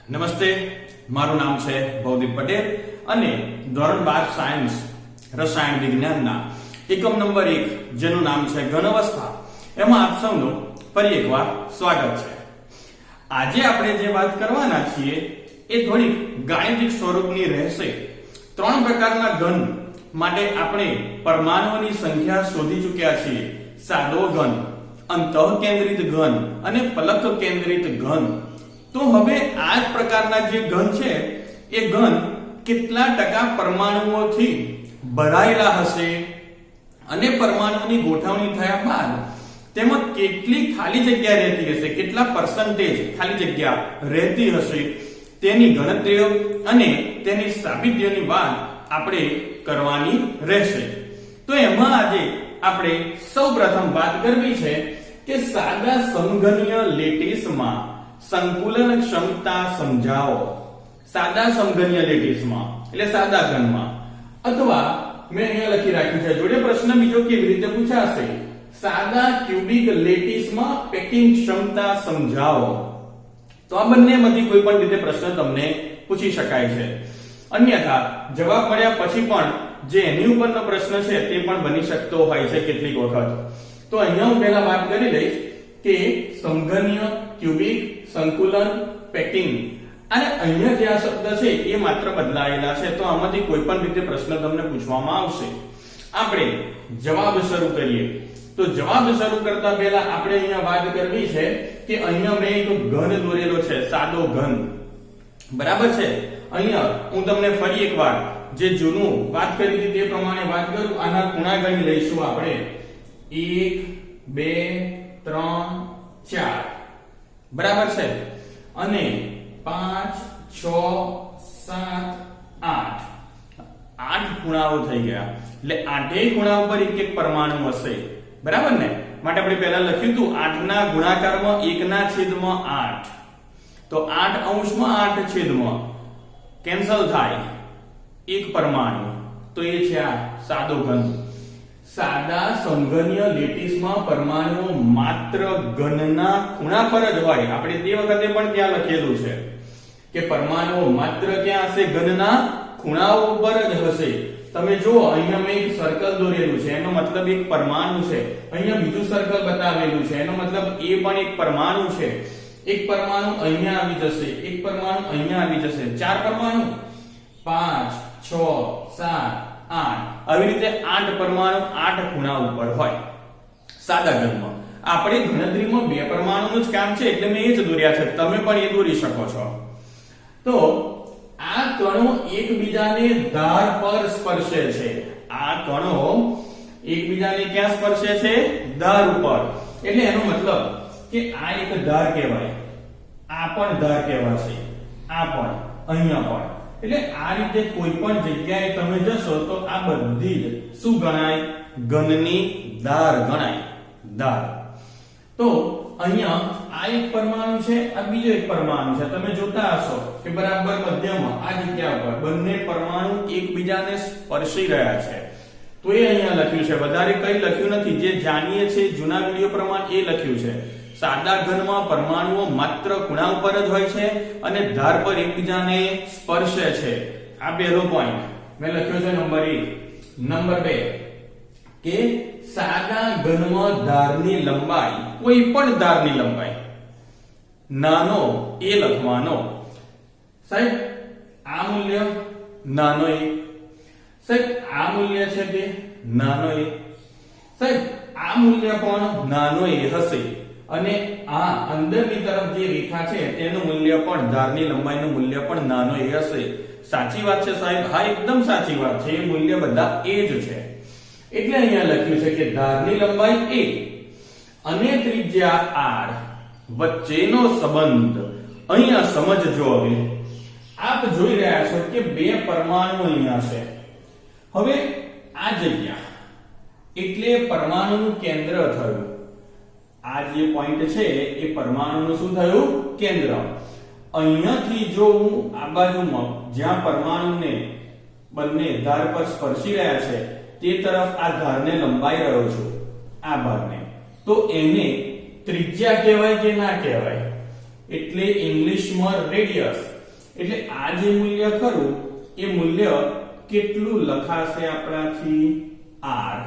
નમસ્તે, મારું નામ છે ભવદીપ પટેલ અને ધોરણ 12 સાયન્સ રસાયણ વિજ્ઞાનના એકમ નંબર 1 જેનું નામ છે ઘનઅવસ્થા એમાં આપ સૌનું ફરી એકવાર સ્વાગત છે। આજે આપણે જે વાત કરવાના છીએ એ થોડી ગાણિતિક સ્વરૂપની રહેશે। ત્રણ પ્રકારના ઘન માટે આપણે પરમાણુઓની સંખ્યા શોધી ચૂક્યા છીએ। સાદો ઘન, અંતઃકેન્દ્રિત ઘન અને ફલક કેન્દ્રિત ઘન। તો હવે આ જ પ્રકારના જે ઘન છે એ ઘન કેટલા ટકા પરમાણુઓથી ભરાયેલા હશે અને પરમાણુઓની ગોઠવણી થયા બાદ તેમાં કેટલી ખાલી જગ્યા રહેતી હશે, કેટલા પર્સન્ટેજ ખાલી જગ્યા રહેતી હશે તેની ગણતરીઓ અને તેની સાબિતીઓની વાત આપણે કરવાની રહેશે। તો એમાં આજે આપણે સૌપ્રથમ વાત કરવી છે કે સાદા સમઘનીય લેટીસમાં સંકુલન ક્ષમતા સમજાવો। સાદા સમઘનીય લેટીસમાં એટલે સાદા ઘનમાં, અથવા મેં અહીંયા લખી રાખ્યું છે જોડે પ્રશ્ન બીજો કેવી રીતે પૂછાશે, સાદા ક્યુબિક લેટીસમાં પેકિંગ ક્ષમતા સમજાવો। તો આ બંનેમાંથી કોઈ પણ રીતે પ્રશ્ન તમને પૂછી શકાય છે। અન્યથા જવાબ મળ્યા પછી પણ જે એની ઉપરનો પ્રશ્ન છે તે પણ બની શકતો હોય છે કેટલીક વખત। તો અહીંયા હું પહેલા વાત કરી લઈશ કે સમઘનીય, ક્યુબિક, સંકુલન, પેકિંગ, અને અહીંયા જે આ શબ્દ છે એ માત્ર બદલાયેલા છે। તો આમાંથી કોઈ પણ રીતે પ્રશ્ન તમને પૂછવામાં આવશે। આપણે જવાબ શરૂ કરીએ। તો જવાબ શરૂ કરતા પહેલા આપણે અહીંયા વાત કરવી છે કે અહીંયા મેં એક ઘન દોરેલો છે, સાદો ઘન, બરાબર છે। અહીંયા હું તમને ફરી એકવાર જે જૂનું વાત કરી હતી તે પ્રમાણે વાત કરું। આના ખૂણા ગણી લઈશું આપણે 1 2 3 4, બરાબર છે, અને 5 6 7 8 8 ખૂણાઓ થઈ ગયા। એટલે આઠેય ખૂણા ઉપર એક એક પરમાણુ હશે, બરાબર ને। માટે આપણે પહેલા લખ્યું હતું 8 ના ગુણાકારમાં 1/8, તો 8 અંશમાં 8 છેદમાં કેન્સલ થાય એક પરમાણુ, તો એ છે આ સાદો ઘન। સાદા સમઘનીય લેટીસમાં પરમાણુઓ માત્ર ઘનના ખૂણા પર જ હોય। આપણે તે વખતે પણ ત્યાં લખેલું છે કે પરમાણુઓ માત્ર ક્યાં હશે, ઘનના ખૂણાઓ ઉપર જ હશે। તમે જુઓ અહીંયા મેં એક સર્કલ દોરેલું છે, એનો મતલબ એક પરમાણુ છે। અહીંયા બીજું સર્કલ બતાવેલું છે, એનો મતલબ એ પણ એક પરમાણુ છે। એક પરમાણુ અહીંયા આવી જશે, એક પરમાણુ અહીંયા આવી જશે, 4 પરમાણુ, 5 6 7 8, આવી રીતે 8 પરમાણુ 8 ખૂણા ઉપર હોય સાદા ઘનમાં। આપણે ગણતરીમાં 2 પરમાણુનું જ કામ છે એટલે મેં એ જ દોર્યા છે, તમે પણ એ દોરી શકો છો। તો આ કણો એકબીજાને ધાર પર સ્પર્શે છે। આ કણો એકબીજાને ક્યાં સ્પર્શે છે? ધાર ઉપર। એટલે એનો મતલબ કે આ એક ધાર કહેવાય, આ પણ ધાર કહેવાશે, આ પણ, અહીંયા પણ। એટલે આ રીતે કોઈ પણ જગ્યાએ તમે જશો તો આ બધી જ શું ગણાય? ઘનની ધાર ગણાય, ધાર। તો અહીંયા આ એક પરમાણુ છે, આ બીજો એક પરમાણુ છે, તમે જોતા હશો કે બરાબર મધ્યમાં આ જગ્યા પર બંને પરમાણુ એકબીજાને સ્પર્શી રહ્યા છે। તો એ અહીંયા લખ્યું છે, વધારે કંઈ લખ્યું નથી। જે જાણીએ છે જૂના વિડિયો પ્રમાણે એ લખ્યું છે। સાદા ઘનમાં પરમાણુઓ માત્ર ખૂણા ઉપર જ હોય છે અને ધાર પર એકબીજાને સ્પર્શે છે। આ પહેલો પોઈન્ટ મેં લખ્યો છે નંબર 1। નંબર 2 કે સાદા ઘનમાં ધારની લંબાઈ, કોઈ પણ ધારની લંબાઈ, નાનો એ લખવાનો। સાહેબ આ મૂલ્ય નાનો એ, સાહેબ આ મૂલ્ય છે તે નાનો એ, સાહેબ આ મૂલ્ય પણ નાનો એ હશે, અને આ અંદરની તરફ જે રેખા છે તેનું મૂલ્ય પણ, ધારની લંબાઈનું મૂલ્ય પણ નાનો એ હશે। સાચી વાત છે સાહેબ? હા, એકદમ સાચી વાત છે, એ મૂલ્ય બધા એ જ છે। એટલે અહીંયા લખ્યું છે કે ધારની લંબાઈ a અને ત્રિજ્યા r વચ્ચેનો સંબંધ। અહીંયા સમજજો, હવે આપ જોઈ રહ્યા છો કે 2 પરમાણુ અહીંયા છે। હવે આ જગ્યા એટલે પરમાણુનું કેન્દ્ર થયું। આ જે પોઈન્ટ છે એ પરમાણુનું શું થયું? કેન્દ્ર। અહીંયાથી જો હું આ બાજુમાં જ્યાં પરમાણુને બંને ધાર પર સ્પર્શી રહ્યા છે તે તરફ આ ધારને લંબાઈ રહ્યો છું, આ ભાગને, તો એને ત્રિજ્યા કહેવાય કે ના કહેવાય? એટલે ઇંગ્લિશમાં રેડિયસ, એટલે આ જે મૂલ્ય ખરું એ મૂલ્ય કેટલું લખાશે આપણાથી r,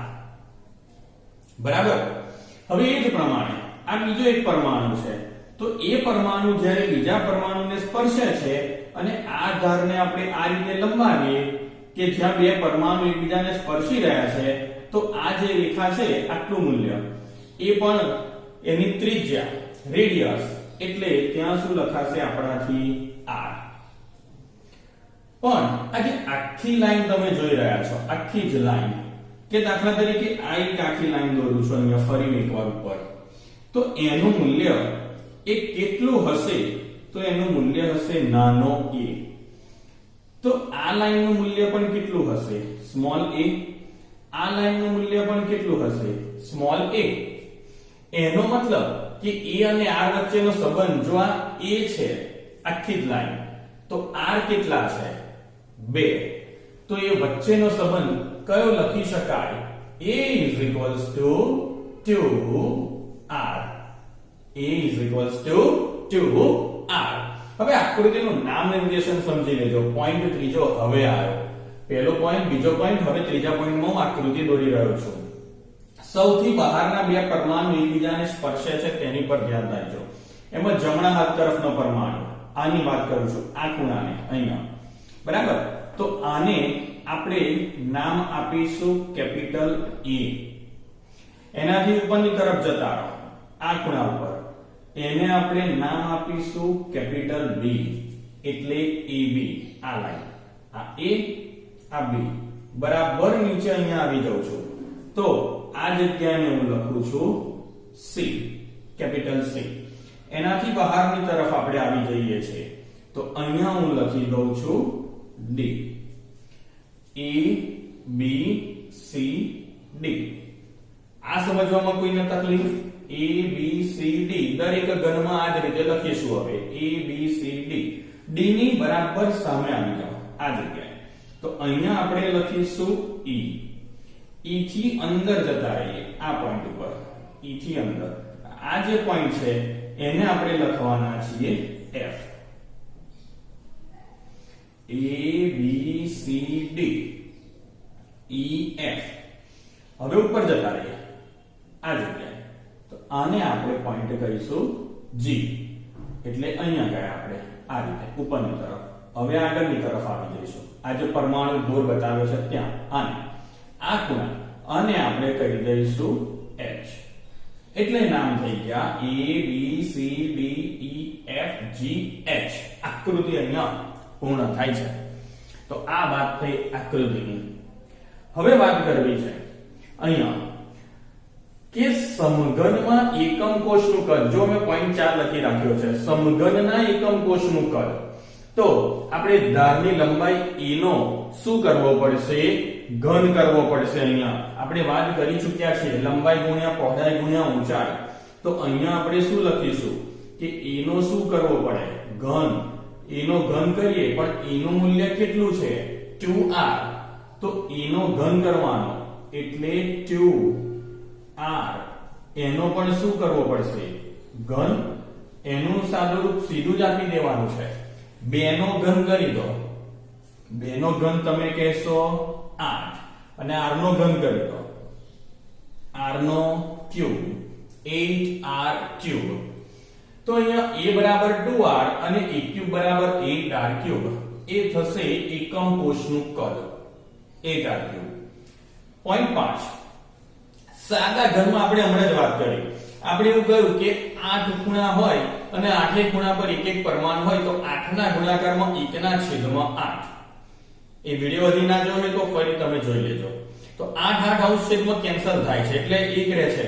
બરાબર. હવે એ જ પ્રમાણે આ બીજો એક પરમાણુ છે, તો એ પરમાણુ જ્યારે બીજા પરમાણુને સ્પર્શે છે અને આ ધારને આપણે આ રીતે લંબાવીએ કે જ્યાં બે પરમાણુ એકબીજાને સ્પર્શી રહ્યા છે, તો આ જે રેખા છે આટલું મૂલ્ય એ પણ એની ત્રિજ્યા રેડિયસ એટલે ત્યાં શું લખાશે આપણાથી r. પણ આ જે આખી લાઈન તમે જોઈ રહ્યા છો, આખી જ લાઈન, કે દાખલા તરીકે આ એક આખી લાઈન દોરું છું અહીંયા ફરી એકવાર ઉપર, તો એનું મૂલ્ય એ કેટલું હશે? તો એનું મૂલ્ય હશે નાનો a. તો આ લાઈનનું મૂલ્ય પણ કેટલું હશે? Small a. આ લાઈનનું મૂલ્ય પણ કેટલું હશે? Small a. એનો મતલબ કે a અને r વચ્ચેનો સંબંધ જો આ a છે આખી જ લાઈન, તો r કેટલા છે? 2. તો એ વચ્ચેનો સંબંધ કયો લખી શકાય? a is equals to 2r. a is equals to 2r. હવે આકૃતિનું નામ નિર્દેશન સમજી લેજો. પોઈન્ટ ત્રીજો હવે આવ્યો. પહેલો પોઈન્ટ, બીજો પોઈન્ટ, હવે ત્રીજા પોઈન્ટમાં હું આકૃતિ દોરી રહ્યો છું. સૌથી બહારના બે પરમાણુ એકબીજાને સ્પર્શે છે તેની પર ધ્યાન રાખજો. એમાં જમણા હાથ તરફનો પરમાણુ, આની વાત કરું છું, આ ખૂણાને અહીંયા, બરાબર. તો આને આપણે નામ આપીશું કેપિટલ A. એનાથી ઉપરની તરફ જતા રહો આ ખૂણા ઉપર, એને આપણે નામ આપીશું કેપિટલ B એટલે AB. આ લાઈન, આ A, આ B, બરાબર નીચે અહીંયા આવી જાઉં છું, તો આ જગ્યાને હું લખું છું C, કેપિટલ C. એનાથી બહારની તરફ આપણે આવી જઈએ છીએ, તો અહીંયા હું લખી દઉં છું D. A B C D. આ સમજવામાં કોઈને તકલીફ? A B C D દરેક ઘનમાં આ જ રીતે લખીશું. હવે A B C D, D ની બરાબર સામે આવી જાઓ આ જગ્યાએ, તો અહીંયા આપણે લખીશું E. E થી અંદર જતા રહીએ આ પોઈન્ટ ઉપર, E થી અંદર આ જે પોઈન્ટ છે એને આપણે લખવાના છીએ F. A B C D E F. હવે ઉપર જતા રહીએ આ જગ્યાએ, તો આને આપણે પોઈન્ટ કરીશું G. એટલે અહીંયા ગયા આપણે આ રીતે ઉપરની તરફ. હવે આગળની તરફ આવી જઈશું, આ જે પરમાણુ દોર બતાવ્યો છે ત્યાં, આને આ ખૂણા, અને આપણે કહી દઈશું H. એટલે નામ થઈ ગયા A B C D E F G H. આકૃતિ અહીંયા પૂર્ણ થાય છે. તો આ વાત થઈ આકૃતિની. હવે વાત કરવી છે અહીંયા કે સમઘનમાં એકમ કોષનું કદ. જો મેં પોઈન્ટ 4 લખી રાખ્યો છે, સમઘનના એકમ કોષનું કદ, તો આપણે ધારની લંબાઈ a નો શું કરવો પડશે? ઘન કરવો પડશે. અહીંયા આપણે વાત કરી ચૂક્યા છીએ લંબાઈ ગુણ્યા પહોળાઈ ગુણ્યા ઊંચાઈ. તો અહીંયા આપણે શું લખીશું કે a નો શું કરવો પડે? ઘન. a નો ઘન કરીએ, પણ a નું મૂલ્ય કેટલું છે? 2r. તો a નો ઘન કરવાનો એટલે 2r. એનો પણ શું કરવો પડશે? ઘન. એનું સાદું રૂપ સીધું જ આપી દેવાનું છે. 2 નો ઘન કરી દો. 2 નો ઘન તમે કહેશો 8, અને r નો ઘન કરી દો, r નો ક્યુબ, 8r ક્યુબ. તો અહીંયા a બરાબર 2r અને a ક્યુબ બરાબર 8r ક્યુબ. એ થશે એકમ કોષનું કદ 8r ક્યુબ. પોઈન્ટ 5, સાદા ઘનમાં આપણે હમણાં જ વાત કરી. આપણે એવું કહ્યું કે 8 ખૂણા હોય અને 8 ખૂણા પર એક એક પરમાણુ હોય, તો 8 ના ગુણાકારમાં 1 ના છેદમાં 8. એ વિડિયો હજી ના જોયો તો ફરી તમે જોઈ લેજો. તો 8 અંશ છેદમાં કેન્સલ થાય છે એટલે 1 રહે છે.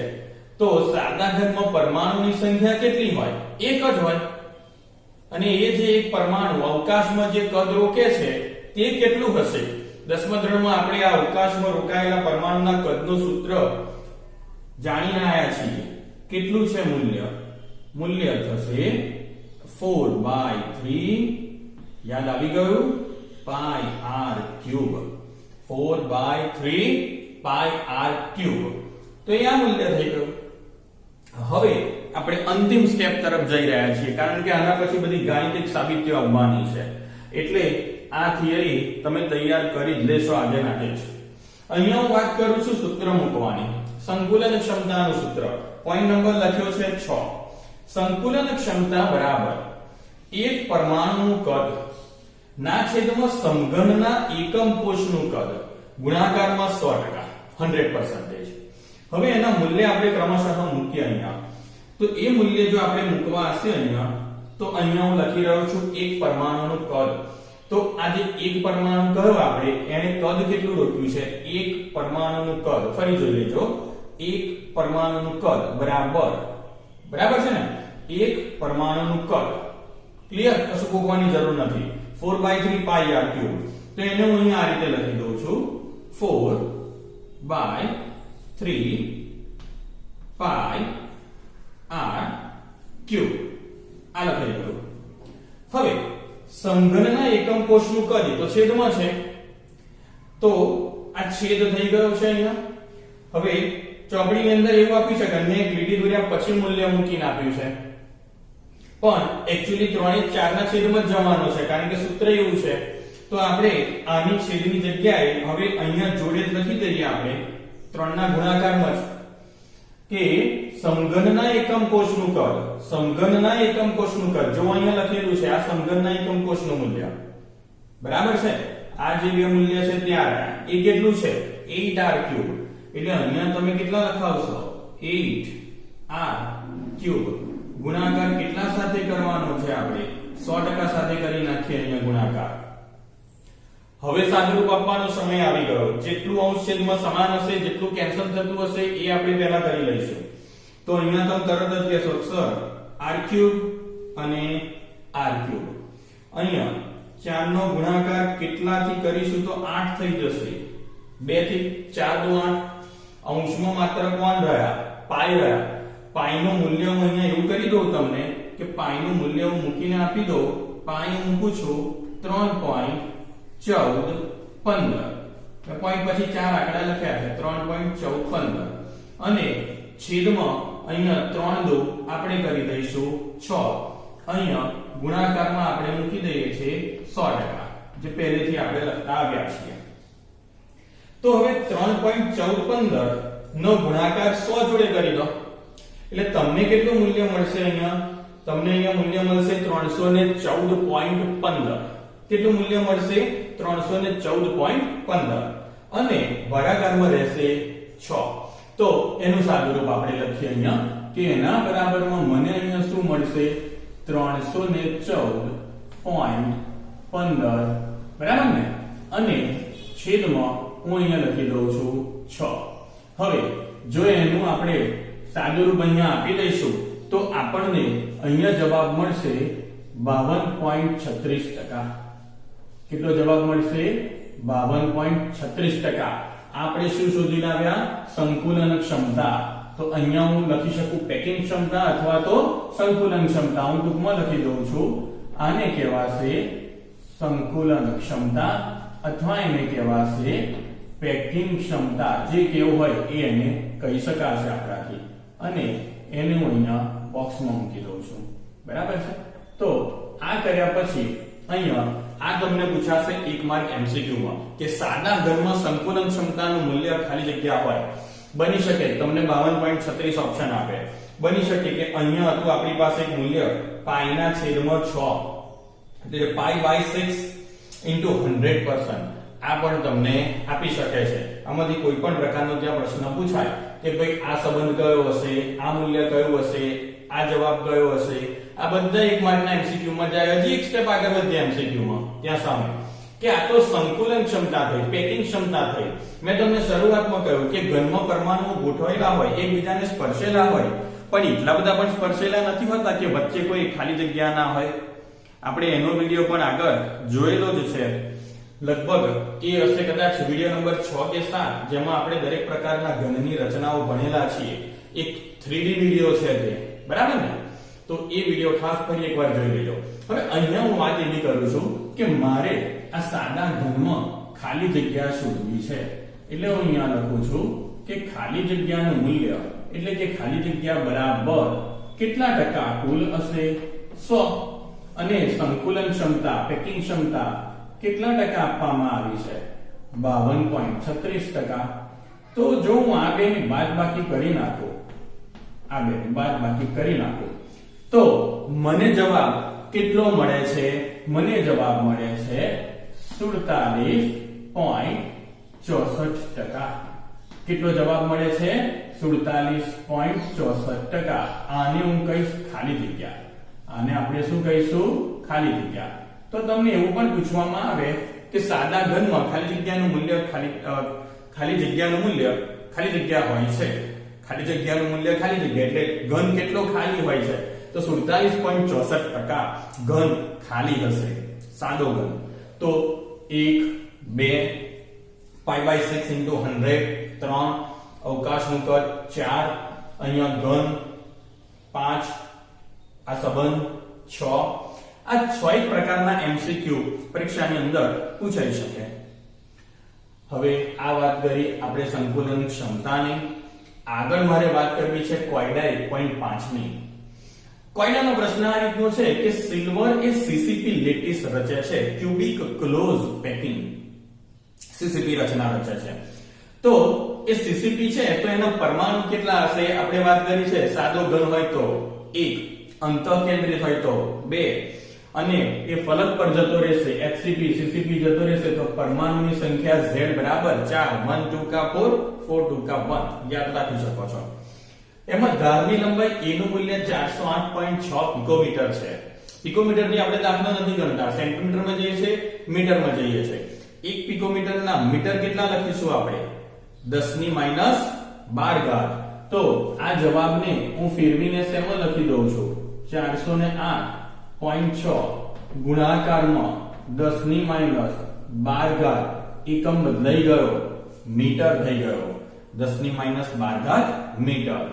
તો સાદા ઘનમાં પરમાણુની સંખ્યા કેટલી હોય? 1 જ હોય. અને એ જે એક પરમાણુ અવકાશમાં જે કદ રોકે છે તે કેટલું હશે? 10મા ધોરણમાં આપણે આ અવકાશમાં રોકાયેલા પરમાણુના કદનું સૂત્ર જાણીને આયા છીએ. કેટલું છે મૂલ્ય? મૂલ્ય થશે 4/3, યાદ આવી ગયું? pi r cube. 4/3 pi r cube. તો એ આ મૂલ્ય થઈ ગયું. હવે આપણે અંતિમ સ્ટેપ તરફ જઈ રહ્યા છીએ, કારણ કે આના પછી બધી ગાણિતિક સાબિતીઓ આવવાની છે. એટલે આ થિયરી તમે તૈયાર કરી જ લેશો આજે માટે જ. અહીંયા હું વાત કરું છું સૂત્ર મૂકવાની. સંકુલન ક્ષમતાનું સૂત્ર પોઈન્ટ નંબર લખ્યો છે 6. સંકુલન ક્ષમતા બરાબર એક પરમાણુનું કદ ના છેદમાં સમઘનના એકમ કોષનું કદ ગુણાકારમાં 100%, 100%. હવે એના મૂલ્ય આપણે ક્રમશઃ મૂકીએ અહીંયા. તો એ મૂલ્ય જો આપણે મૂકવા હશે અહીંયા, તો અહીંયા હું લખી રહ્યો છું એક પરમાણુનું કદ. તો આ જે એક પરમાણુ કહ્યું આપણે, એને કદ કેટલું રોક્યું છે? એક પરમાણુનું કદ. ફરી જોઈ લેજો, એક પરમાણુનું કદ બરાબર છે ને? એક પરમાણુનું કદ. ક્લિયર? કશું મૂકવાની જરૂર નથી. 4/3 પાઈ r ક્યુબ. તો એને હું અહીંયા આ રીતે લખી દઉં છું, 4/3 પાઈ r ક્યુબ. આ લખાઈ ગયું. હવે સમઘનના એકમ કોષનું કદ તો છેદમાં છે, તો આ છેદ થઈ ગયો છે અહીંયા. હવે ચોપડીની અંદર એવું આપ્યું છે કે અહીંયા એક લીટી દોર્યા પછી મૂલ્ય મૂકીને આપ્યું છે, પણ એક્ચ્યુઅલી 3 એ 4 ના છેદમાં જ જવાનો છે, કારણ કે સૂત્ર એવું છે. તો આપણે આની છેદની જગ્યાએ હવે અહીંયા જોડે જ લખી દઈએ આપણે 3 ના ગુણાકારમાં જ કે સમઘનના એકમ કોષનું કદ. સમઘનના એકમ કોષનું કદ જો અહીંયા લખેલું છે, આ સમઘનના એકમ કોષનું મૂલ્ય બરાબર છે. આ જે બે મૂલ્ય છે ત્યાં એ કેટલું છે? 8r cube. એટલે અહીંયા તમે કેટલા લખાવશો? 8r cube. ગુણાકાર કેટલા સાથે કરવાનો છે? આપણે 100% સાથે કરી નાખીએ અહીંયા ગુણાકાર. હવે સાદુરૂપ આપવાનો સમય આવી ગયો. જેટલું અંશ છેદમાં સમાન હશે, જેટલું કેન્સલ થતું હશે એ આપણે પહેલા કરી લઈશું. તો અહીંયા તમે તરત જ કહેશો સર r ક્યુબ અને r ક્યુબ. અહીંયા 4 નો ગુણાકાર કેટલાથી કરીશું? તો 8 થઈ જશે. 2 થી 4 દુ 8. અંશમાં માત્ર કોણ રહ્યા? પાઈ રહ્યા. પાઈનું મૂલ્ય હું અહીંયા એવું કરી દઉં તમને કે પાઈનું મૂલ્ય હું મૂકીને આપી દઉં. પાઈ હું મૂકું છું 3.1415. પોઈન્ટ પછી 4 આંકડા લખ્યા છે, 3.1415. અને છેદમાં અહીંયા 3 દો આપણે કરી દઈશું 6. અહીંયા ગુણાકારમાં આપણે મૂકી દઈએ છીએ 100%, જે પહેલેથી આપણે લખતા આવ્યા છીએ. તો હવે 3.1415 નો ગુણાકાર 100 જોડે કરી દો. એટલે તમને કેટલું મૂલ્ય મળશે? અહીંયા તમને અહીંયા મૂલ્ય મળશે 314.15. કેટલું મૂલ્ય મળશે? 314.15. અને ભાગાકારમાં રહેશે 6. તો એનું સાદુરૂપ આપણે લખીએ અહીંયા કે એના બરાબરમાં મને અહીંયા શું મળશે? 314.15 બરાબર ને? અને છેદમાં હું અહીંયા લખી દઉં છું 6. હવે જો એનું આપણે સાદુરૂપ અહીંયા આપી દઈશું તો આપણને અહીંયા જવાબ મળશે 52.36%. કેટલો જવાબ મળશે? 52.36%. આપણે શું શોધી લાવ્યા? સંકુલન ક્ષમતા. તો અહીંયા હું લખી શકું પેકિંગ ક્ષમતા અથવા તો સંકુલન ક્ષમતા. હું ટૂંકમાં લખી દઉં છું. આને કહેવાશે સંકુલન ક્ષમતા અથવા એને કહેવાશે પેકિંગ ક્ષમતા. જે કેવું હોય એ એને કહી શકાશે આપણાથી. અને એને હું અહીંયા બોક્સમાં મૂકી દઉં છું. બરાબર છે? તો આ કર્યા પછી અહીંયા આ તમને પૂછાશે 1 માર્ક MCQ માં કે સાદા ઘનમાં સંકુલન ક્ષમતાનું મૂલ્ય ખાલી જગ્યા હોય. બની શકે તમને 52.36 ઓપ્શન આપે. બની શકે કે અહીંયા હતું આપણી પાસે એક મૂલ્ય પાઈના છેદમાં 6, એટલે π/6 * 100%. આ પણ તમને આપી શકે છે. આમાંથી કોઈ પણ પ્રકારનો ત્યાં પ્રશ્ન પૂછાય કે ભાઈ આ સંબંધ કયો હશે, આ મૂલ્ય કયું હશે, આ જવાબ કયો હશે, આ બધા 1 માર્કના MCQ માં જાય. હજી એક સ્ટેપ આગળ વધ્યા MCQ માં ત્યાં સામે કે આ તો સંકુલન ક્ષમતા થઈ, પેકિંગ ક્ષમતા થઈ. મેં તમને શરૂઆતમાં કહ્યું કે ઘનમાં પરમાણુઓ ગોઠવાયેલા હોય, એકબીજાને સ્પર્શેલા હોય, પણ એટલા બધા પણ સ્પર્શેલા નથી હોતા કે વચ્ચે કોઈ ખાલી જગ્યા ના હોય. આપણે એનો વિડિયો પણ આગળ જોયેલો જ છે. લગભગ એ હશે કદાચ વિડિયો નંબર 6 કે 7, જેમાં આપણે દરેક પ્રકારના ઘનની રચનાઓ ભણેલા છીએ. એક 3D વિડિયો છે તે, બરાબર ને? તો એ વિડિયો ખાસ ફરી એકવાર જોઈ લેજો. હવે અહીંયા હું વાત એવી કરું છું કે મારે આ સાદા ઘનમાં ખાલી જગ્યા શોધવી છે. એટલે હું અહીંયા લખું છું કે ખાલી જગ્યાનું મૂલ્ય એટલે કે ખાલી જગ્યા બરાબર કેટલા ટકા કુલ હશે? 100. અને સંકુલન ક્ષમતા પેકિંગ ક્ષમતા કેટલા ટકા આપવામાં આવી છે 52.36%. તો જો હું આ બેની બાદબાકી કરી નાખું તો મને જવાબ કેટલો મળે છે? મને જવાબ મળે છે 47.64%. કેટલો જવાબ મળે છે? 47.64%. આને હું કહીશ ખાલી જગ્યા. આને આપણે શું કહીશું? ખાલી જગ્યા. તો તમને એવું પણ પૂછવામાં આવે કે સાદા ઘનમાં ખાલી જગ્યાનું મૂલ્ય ખાલી જગ્યાનું મૂલ્ય ખાલી જગ્યા હોય છે. ખાલી જગ્યાનું મૂલ્ય ખાલી જગ્યા એટલે ઘન કેટલો ખાલી હોય છે? તો 47.64% ઘન ખાલી હશે. સાદો ઘન તો 1 2 π/6 * 100 3 અવકાશનું કદ 4 અહીંયા ઘન 5 આ સંબંધ 6 આ 6 એક પ્રકારના MCQ પરીક્ષાની અંદર પૂછાઈ શકે. હવે આ વાત કરી આપણે સંકુલન ક્ષમતાની. આગળ મારે વાત કરવી છે કોયડા 1.5 ની. કોયડાનો પ્રશ્ન આ રીતનો છે કે સિલ્વર એ CCP લેટિસ રચે છે, ક્યુબિક ક્લોઝ પેકિંગ CCP રચના રચે છે. તો એ CCP છે તો એના પરમાણુ કેટલા હશે? આપણે વાત કરી છે સાદો ઘન હોય તો 1, અંતઃકેન્દ્રિત હોય તો 2 અને એ ફલક પર જતો રહેશે HCP CCP જતો રહેશે તો પરમાણુની સંખ્યા Z બરાબર 4 1 2 4 4 2 1 યાદ રાખી શકો છો. એમાં ધારની લંબાઈ A નું મૂલ્ય 408.6 પિકોમીટર છે. પિકોમીટરની આપણે દાખલો નથી ગણતા, સેન્ટીમીટરમાં જઈએ છે, મીટરમાં જઈએ છે. 1 પિકોમીટરના મીટર કેટલા લખીશું આપણે? 10⁻12. તો આ જવાબને હું ફેરવીને શેમાં લખી દઉં છું? 408.6 ગુણાકારમાં 10⁻12 એકમ બદલાઈ ગયો, મીટર થઈ ગયો. 10⁻12 મીટર.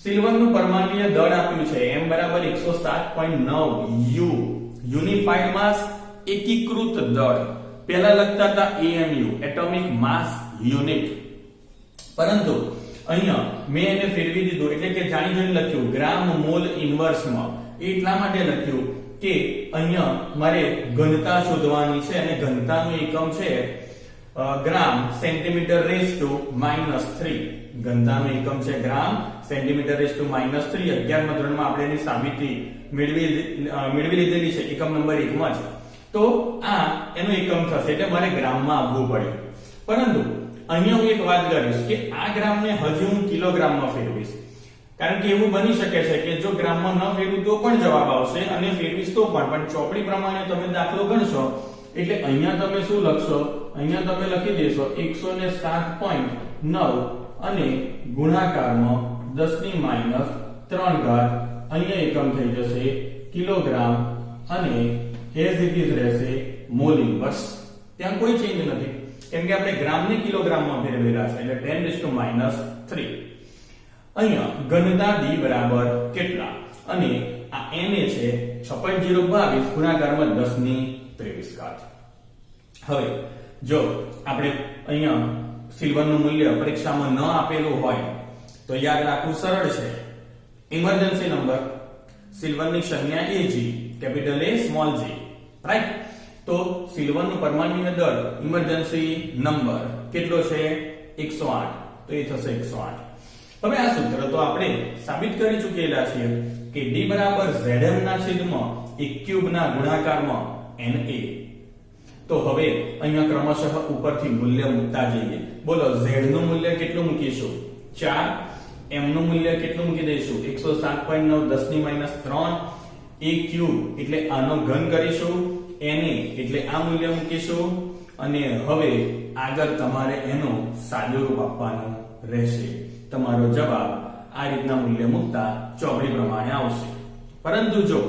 સિલ્વરનું પરમાણ્વીય દળ આપ્યું છે m બરાબર 107.9 u. યુનિફાઈડ માસ એકીકૃત દળ. પહેલા લખતા હતા AMU એટોમિક માસ યુનિટ, પરંતુ અહીંયા મેં એને ફેરવી દીધું એટલે કે જાણી જોઈને લખ્યું ગ્રામ મોલ ઇન્વર્સમાં. એટલા માટે લખ્યું કે અહીંયા મારે ઘનતા શોધવાની છે અને ઘનતાનું એકમ છે ગ્રામ સેન્ટીમીટર રેઝ ટુ -3. ઘનતાનું એકમ છે ગ્રામ સેન્ટીમીટર રેઝ ટુ -3. 11મા ધોરણમાં આપણે એની સાબિતી મેળવી લીધેલી છે એકમ નંબર 1 માં જ. તો આ એનો એકમ થશે એટલે મારે ગ્રામમાં આવવું પડ્યું. પરંતુ અહીંયા હું એક વાત કરીશ કે આ ગ્રામને હજી હું કિલોગ્રામમાં ફેરવીશ, કારણ કે એવું બની શકે છે કે જો ગ્રામમાં ન ફેરવું તો પણ જવાબ આવશે અને ફેરવીશ તો પણ ચોપડી પ્રમાણે તમે દાખલો ગણશો એટલે અહીંયા તમે શું લખશો? અહીંયા તમે લખી દેશો 107.9 અને ગુણાકારમાં 10⁻3 અહીંયા એકમ થઈ જશે કિલોગ્રામ અને એઝ ઇટ ઇઝ રહેશે મોલ ઇન્વર્સ. ત્યાં કોઈ ચેન્જ નથી કેમ કે આપણે ગ્રામને કિલોગ્રામમાં ફેરવેલા છે એટલે 10⁻3. અહીંયા ઘનતા D બરાબર કેટલા? અને આ Na છે 6.022 ગુણાકારમાં 10⁻23. હવે જો આપણે અહીંયા સિલ્વરનું મૂલ્ય પરીક્ષામાં ન આપેલું હોય તો યાદ રાખવું સરળ છે. ઇમરજન્સી નંબર સિલ્વરની સંજ્ઞા Ag, capital A small g, right? તો સિલ્વરનું પરમાણ્વીય દળ ઇમરજન્સી નંબર કેટલો છે? 108. તો એ થશે 108. હવે આ સૂત્ર તો આપણે સાબિત કરી ચૂકેલા છીએ કે D બરાબર Zm ના છેદમાં 1 ક્યુબ ના ગુણાકારમાં Na. તો હવે અહીંયા ક્રમશઃ ઉપરથી મૂલ્ય મૂકતા જઈએ. બોલો Z નું મૂલ્ય કેટલું મૂકીશું? 4. M નું મૂલ્ય કેટલું મૂકી દઈશું? 107.9 10⁻3. A ક્યુબ એટલે આનો ઘન કરીશું, Na એટલે આ મૂલ્ય મૂકીશું અને હવે આગળ તમારે એનો સાદુરૂપ આપવાનું રહેશે. તમારો જવાબ આ રીતના મૂલ્ય મૂકતા ચોપડી પ્રમાણે આવશે. પરંતુ જો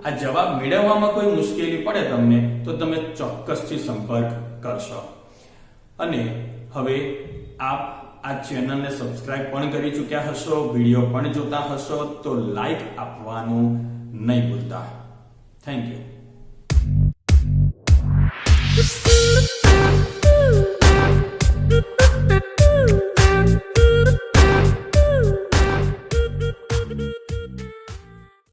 આ જવાબ મેળવવામાં કોઈ મુશ્કેલી પડે તમને તો તમે ચોક્કસથી સંપર્ક કરશો. અને હવે આપ આ ચેનલને સબસ્ક્રાઇબ પણ કરી ચૂક્યા હશો, વિડિયો પણ જોતા હશો તો લાઈક આપવાનું નહીં ભૂલતા. Thank you.